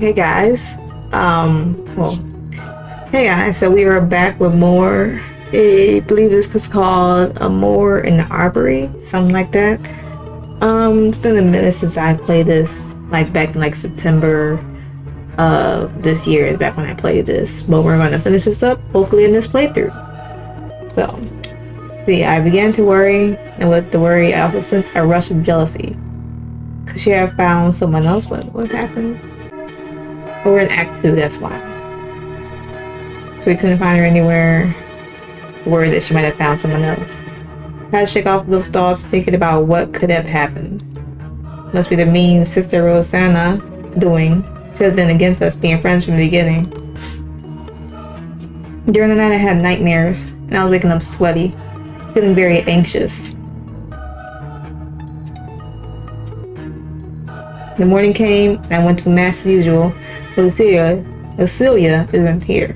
Hey guys. Well, hey guys, so we are back with more. I believe this was called Amour In The Abbey, something like that. It's been a minute since I played this, like back in like September this year is back when I played this. But we're gonna finish this up, hopefully in this playthrough. So, see, I began to worry, and with the worry I also sensed a rush of jealousy. Could she have found someone else? What happened? But we're in Act 2, that's why. So we couldn't find her anywhere. Worried that she might have found someone else. I had to shake off those thoughts, thinking about what could have happened. Must be the mean Sister Rosanna doing. She had been against us being friends from the beginning. During the night I had nightmares, and I was waking up sweaty, feeling very anxious. The morning came, and I went to mass as usual, but Lucilia isn't here.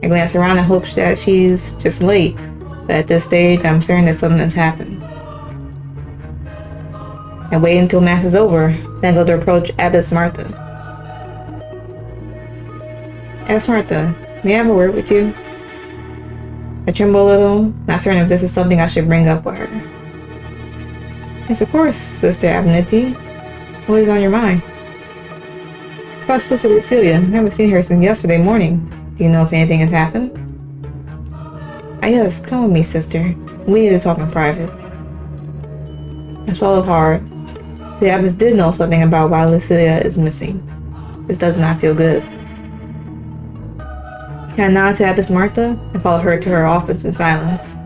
I glance around and hope that she's just late, but at this stage I'm certain that something has happened. I wait until mass is over, then go to approach Abbess Martha. Abbess Martha, may I have a word with you? I tremble a little, not certain if this is something I should bring up with her. Yes, of course, Sister Abneti. What is on your mind? It's about Sister Lucilia. I haven't seen her since yesterday morning. Do you know if anything has happened? Ah, yes, come with me, sister. We need to talk in private. I swallowed hard. The Abbess did know something about why Lucilia is missing. This does not feel good. I nodded to Abbess Martha and followed her to her office in silence.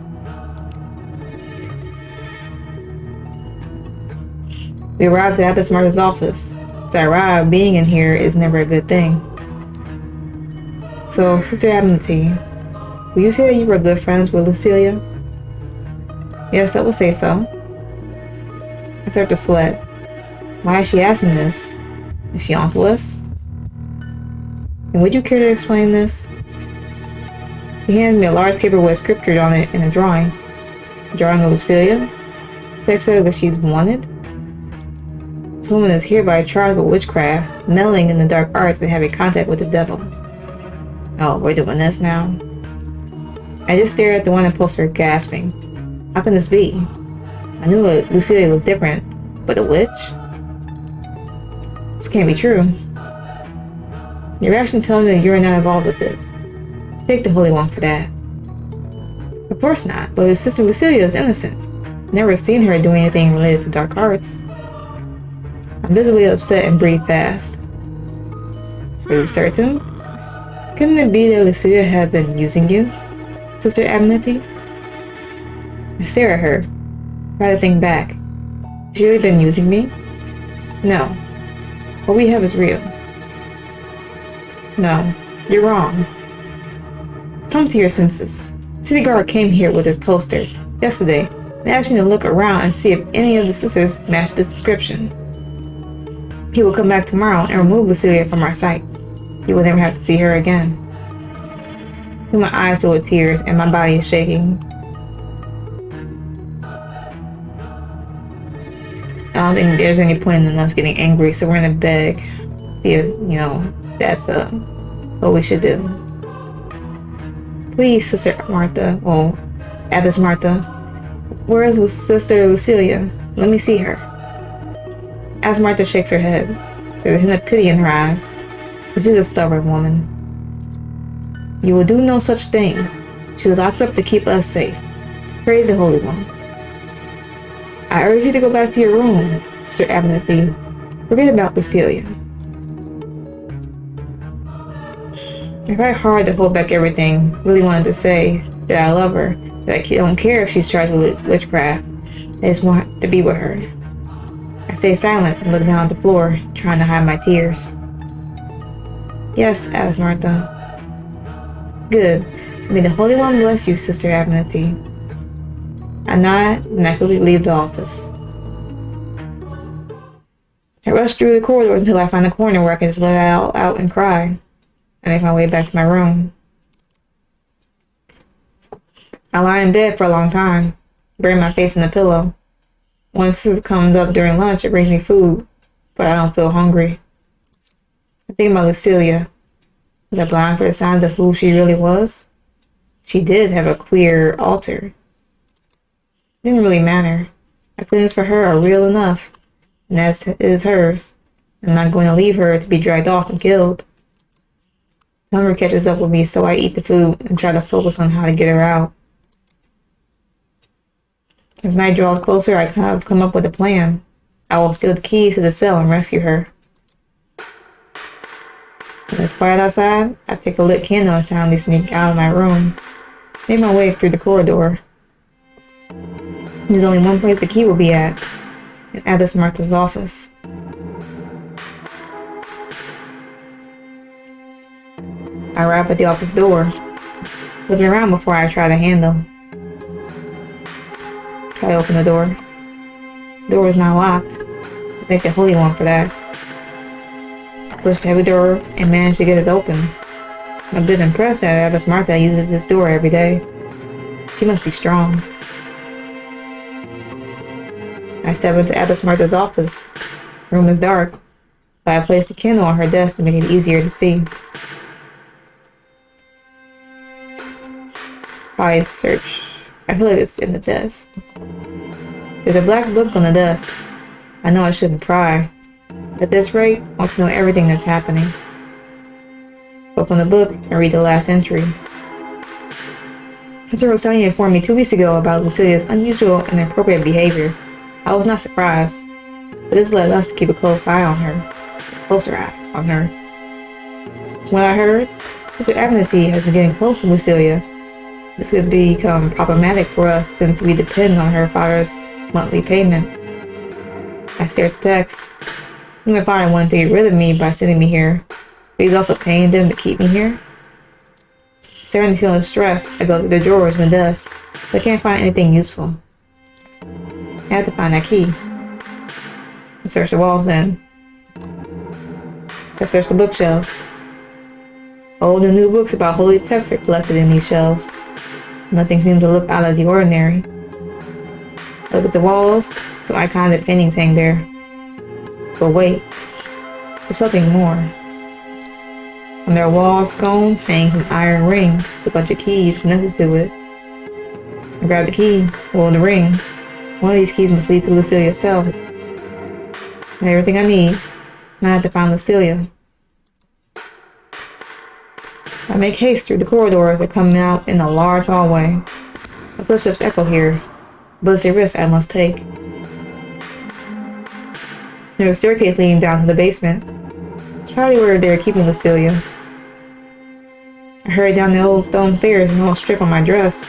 We arrived at Abbess Martha's office. Sarah being in here is never a good thing. So, Sister Abneti, will you say that you were good friends with Lucilia? Yes, I will say so. I start to sweat. Why is she asking this? Is she onto us? And would you care to explain this? She handed me a large paper with scripture on it and a drawing. A drawing of Lucilia? Text says that she's wanted. This woman is hereby charged with witchcraft, meddling in the dark arts, and having contact with the devil. Oh, we're doing this now? I just stared at the one and poster, gasping. How can this be? I knew that Lucilia was different, but a witch? This can't be true. Your reaction tells me that you're not involved with this. Take the Holy One for that. Of course not, but his sister Lucilia is innocent. Never seen her do anything related to dark arts. I'm visibly upset and breathe fast. Are you certain? Couldn't it be that Lucilia had been using you, Sister Abneti? I stare at her, try to think back. Has she really been using me? No. What we have is real. No, you're wrong. Come to your senses. City guard came here with his poster yesterday and asked me to look around and see if any of the sisters match this description. He will come back tomorrow and remove Lucilia from our sight. You will never have to see her again. My eyes fill with tears and my body is shaking. I don't think there's any point in the nuns getting angry, so we're gonna beg. See if, that's what we should do. Please, Sister Martha, Abbess Martha, where is Sister Lucilia? Let me see her. As Martha shakes her head, there's a hint of pity in her eyes, but she's a stubborn woman. You will do no such thing. She was locked up to keep us safe. Praise the Holy One. I urge you to go back to your room, Sister Abneti. Forget about Lucilia. I tried hard to hold back everything. Really wanted to say that I love her, that I don't care if she's charged with witchcraft. I just want to be with her. I stay silent and look down at the floor, trying to hide my tears. Yes, Abbess Martha. Good. May the Holy One bless you, Sister Abneti. I nod, and I quickly leave the office. I rush through the corridors until I find a corner where I can just let out and cry. I make my way back to my room. I lie in bed for a long time, burying my face in the pillow. When Sis comes up during lunch, it brings me food, but I don't feel hungry. I think about Lucilia. Was I blind for the signs of who she really was? She did have a queer alter. It didn't really matter. My feelings for her are real enough, and that is hers. I'm not going to leave her to be dragged off and killed. Hunger catches up with me, so I eat the food and try to focus on how to get her out. As night draws closer, I have come up with a plan. I will steal the keys to the cell and rescue her. When it's quiet outside, I take a lit candle and silently sneak out of my room. Make my way through the corridor. There's only one place the key will be at. In Abbess Martha's office. I arrive at the office door, looking around before I try the handle. Try to open the door. The door is not locked. I think the holy one for that. Push the heavy door and manage to get it open. I'm a bit impressed that Abbess Martha uses this door every day. She must be strong. I step into Abbess Martha's office. The room is dark, but I place the candle on her desk to make it easier to see. I search. I feel like it's in the desk. There's a black book on the desk. I know I shouldn't pry. At this rate, I want to know everything that's happening. Open the book and read the last entry. After Rosalia informed me 2 weeks ago about Lucilia's unusual and inappropriate behavior, I was not surprised, but this led us to keep a closer eye on her. When I heard, Sister Abernathy has been getting close to Lucilia. This could become problematic for us since we depend on her father's monthly payment. I stare at the text. My father wanted to get rid of me by sending me here, but he's also paying them to keep me here. Starting to feel stressed, I go through the drawers and the desk, but I can't find anything useful. I have to find that key. I search the walls then. I search the bookshelves. Old and new books about holy texts are collected in these shelves. Nothing seems to look out of the ordinary. I look at the walls, some iconic paintings hang there. But wait, there's something more. On their wall scone hangs an iron ring with a bunch of keys connected to it. I grab the key, pull the ring. One of these keys must lead to Lucilia's cell. I have everything I need. Now I have to find Lucilia. I make haste through the corridors that come out in a large hallway. My footsteps echo here, but it's a risk I must take. There's a staircase leading down to the basement. It's probably where they're keeping Lucilia. I hurry down the old stone stairs and almost strip on my dress,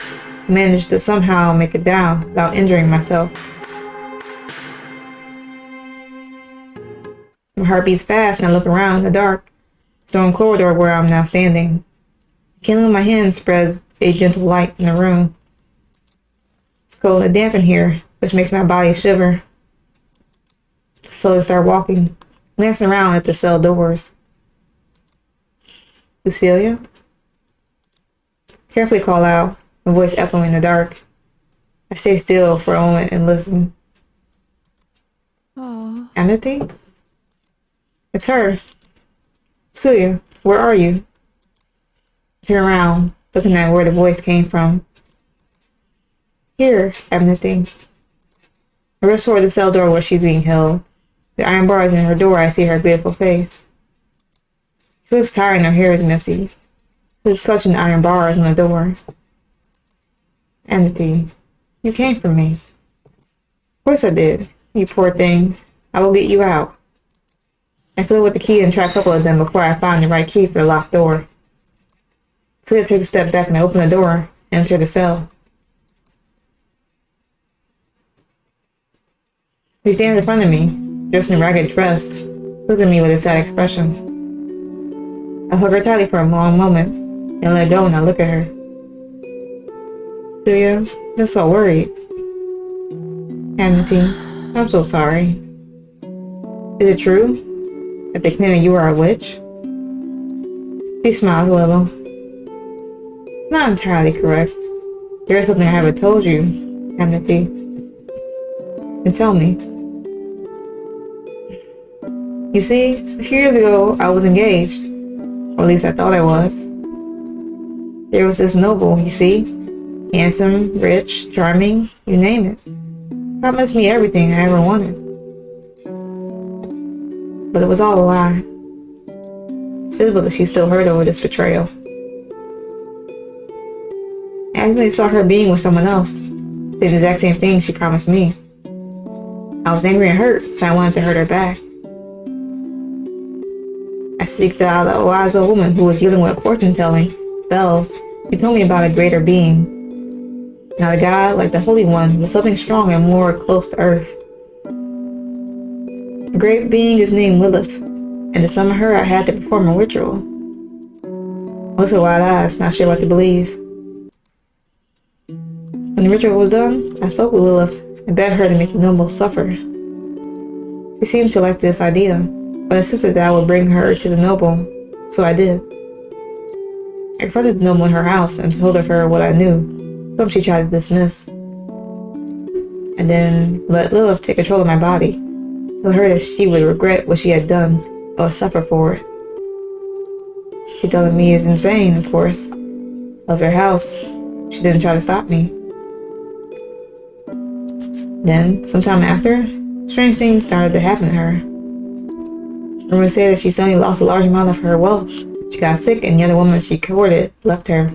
and manage to somehow make it down without injuring myself. My heart beats fast and I look around in the dark, stone corridor where I'm now standing. The candle in my hand spreads a gentle light in the room. It's cold and damp in here, which makes my body shiver. So I start walking, glancing around at the cell doors. Lucilia? Carefully call out, my voice echoing in the dark. I stay still for a moment and listen. Aww. Amity? It's her. Lucilia, where are you? I turn around, looking at where the voice came from. Here, Amity. I rush toward the cell door where she's being held. The iron bars in her door, I see her beautiful face. She looks tired and her hair is messy. She was clutching the iron bars on the door. Amity, you came for me. Of course I did, you poor thing. I will get you out. I fiddle with the key and try a couple of them before I find the right key for the locked door. So I take a step back and I open the door and enter the cell. He stands in front of me, dressed in a ragged dress, looking at me with a sad expression. I hug her tightly for a long moment, and let go when I look at her. Lucilia, you're so worried. Amity, I'm so sorry. Is it true that they claim that you are a witch? She smiles a little. It's not entirely correct. There is something I haven't told you, Amity. And tell me. You see, a few years ago, I was engaged. Or at least I thought I was. There was this noble, you see. Handsome, rich, charming, you name it. Promised me everything I ever wanted. But it was all a lie. It's visible that she's still hurt over this betrayal. I accidentally saw her being with someone else. Did the exact same thing she promised me. I was angry and hurt, so I wanted to hurt her back. I seeked out a wise old woman who was dealing with fortune-telling, spells. She told me about a greater being. Not a god like the Holy One, but something strong and more close to earth. The great being is named Lilith, and to summon her I had to perform a ritual. I looked with wide eyes, not sure what to believe. When the ritual was done, I spoke with Lilith and begged her to make the noble suffer. She seemed to like this idea, but insisted that I would bring her to the noble, so I did. I confronted the noble in her house and told her what I knew, something she tried to dismiss. And then let Lilith take control of my body, told her that she would regret what she had done or suffer for it. She told me it's insane, of course. Of her house, she didn't try to stop me. Then, sometime after, strange things started to happen to her. Rumors say that she suddenly lost a large amount of her wealth. She got sick and the other woman she courted left her.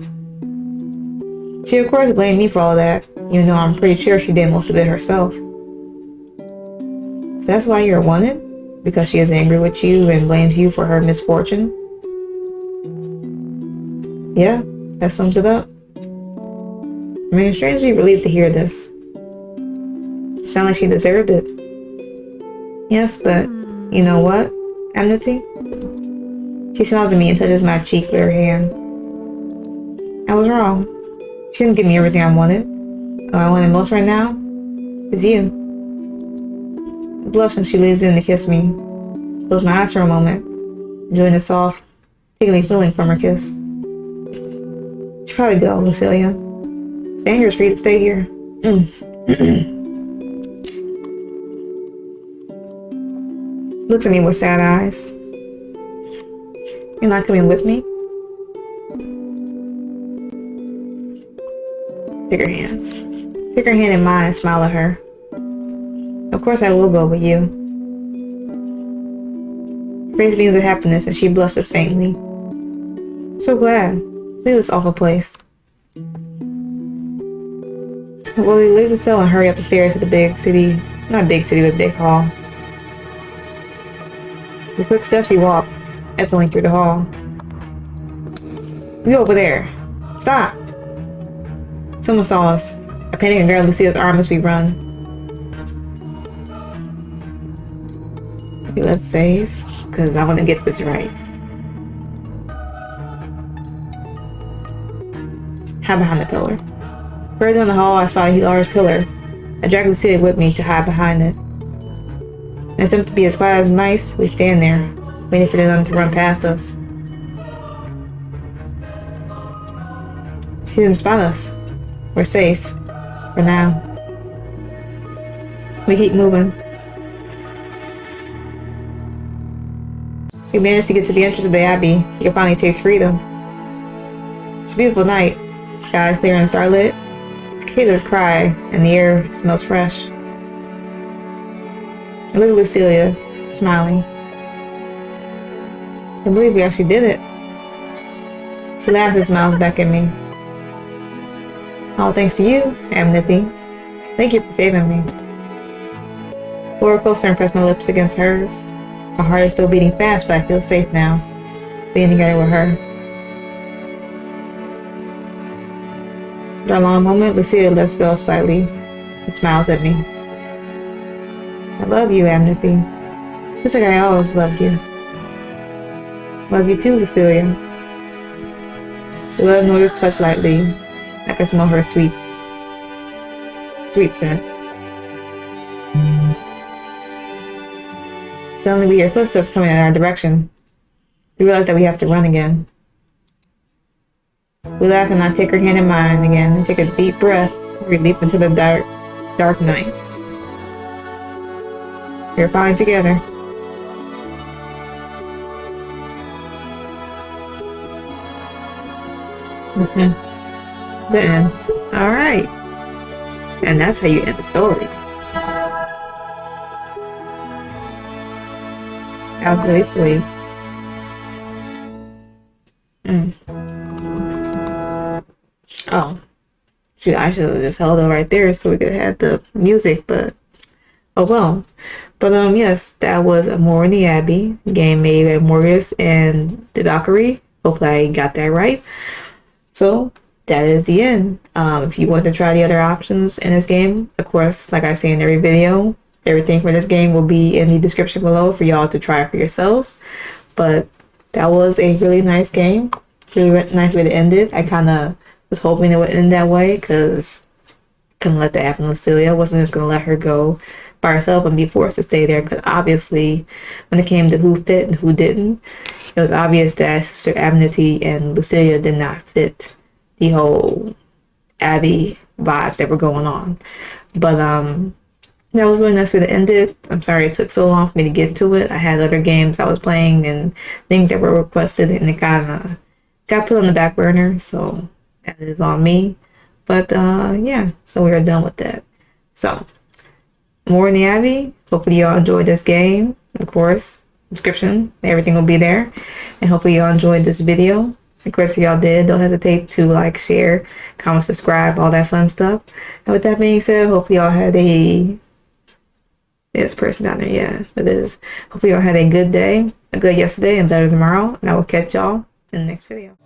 She of course blamed me for all of that, even though I'm pretty sure she did most of it herself. So that's why you're wanted? Because she is angry with you and blames you for her misfortune? Yeah, that sums it up. I mean, strangely relieved to hear this. Sound like she deserved it. Yes, but you know what, Amity? She smiles at me and touches my cheek with her hand. I was wrong. She didn't give me everything I wanted. What I wanted most right now is you. I blush when she leans in to kiss me. Close my eyes for a moment, enjoying the soft, tingly feeling from her kiss. Should probably go, Lucilia. It's dangerous for you to stay here. Looks at me with sad eyes. You're not coming with me? Take her hand. Take her hand in mine and smile at her. Of course I will go with you. Praise beams of happiness and she blushes faintly. So glad. Leave this awful place. Well, we leave the cell and hurry up the stairs to the big city. Not big city, but big hall. With quick steps we walk, echoing through the hall. We over there. Stop! Someone saw us. I panic and grab Lucia's arm as we run. Okay, let's save, because I want to get this right. Hide behind the pillar. Further down the hall, I spot a large pillar. I drag Lucia with me to hide behind it. In an attempt to be as quiet as mice, we stand there, waiting for the nun to run past us. She didn't spot us. We're safe. For now. We keep moving. We managed to get to the entrance of the Abbey. You can finally taste freedom. It's a beautiful night. The sky is clear and starlit. Cicadas cry, and the air smells fresh. I look at Lucilia, smiling. I can't believe we actually did it. She laughs and smiles back at me. All thanks to you, Amity. Thank you for saving me. Lower closer and press my lips against hers. My heart is still beating fast, but I feel safe now, being together with her. After a long moment, Lucia lets go slightly and smiles at me. I love you, Amity. Just like I always loved you. Love you too, Lucilia. The love notice touch lightly. I can smell her sweet scent. Suddenly we hear footsteps coming in our direction. We realize that we have to run again. We laugh and I take her hand in mine again and take a deep breath. We leap into the dark night. We're finally together. The end. All right, and that's how you end the story. How gracefully. Oh, shoot! I should have just held it right there so we could have the music, but oh well. But yes, that was Amour in the Abbey, game made by Morgis and DValkyrie. Hopefully I got that right. So that is the end. If you want to try the other options in this game, of course, like I say in every video, everything for this game will be in the description below for y'all to try for yourselves. But that was a really nice game. Really nice way to end it. I kind of was hoping it would end that way because couldn't let that happen to Lucilia. I wasn't just going to let her go by herself and be forced to stay there, because obviously when it came to who fit and who didn't, it was obvious that Sister Amity and Lucilia did not fit the whole Abby vibes that were going on. But that was really nice way to end it. I'm sorry it took so long for me to get to it. I had other games I was playing and things that were requested, and it kind of got put on the back burner, so that is on me. But yeah, so we are done with that. So Amour in the Abbey. Hopefully y'all enjoyed this game. Of course, description, everything will be there. And hopefully y'all enjoyed this video. Of course, if y'all did, don't hesitate to like, share, comment, subscribe, all that fun stuff. And with that being said, hopefully y'all had a... This person down there, yeah, it is. Hopefully y'all had a good day, a good yesterday, and better tomorrow. And I will catch y'all in the next video.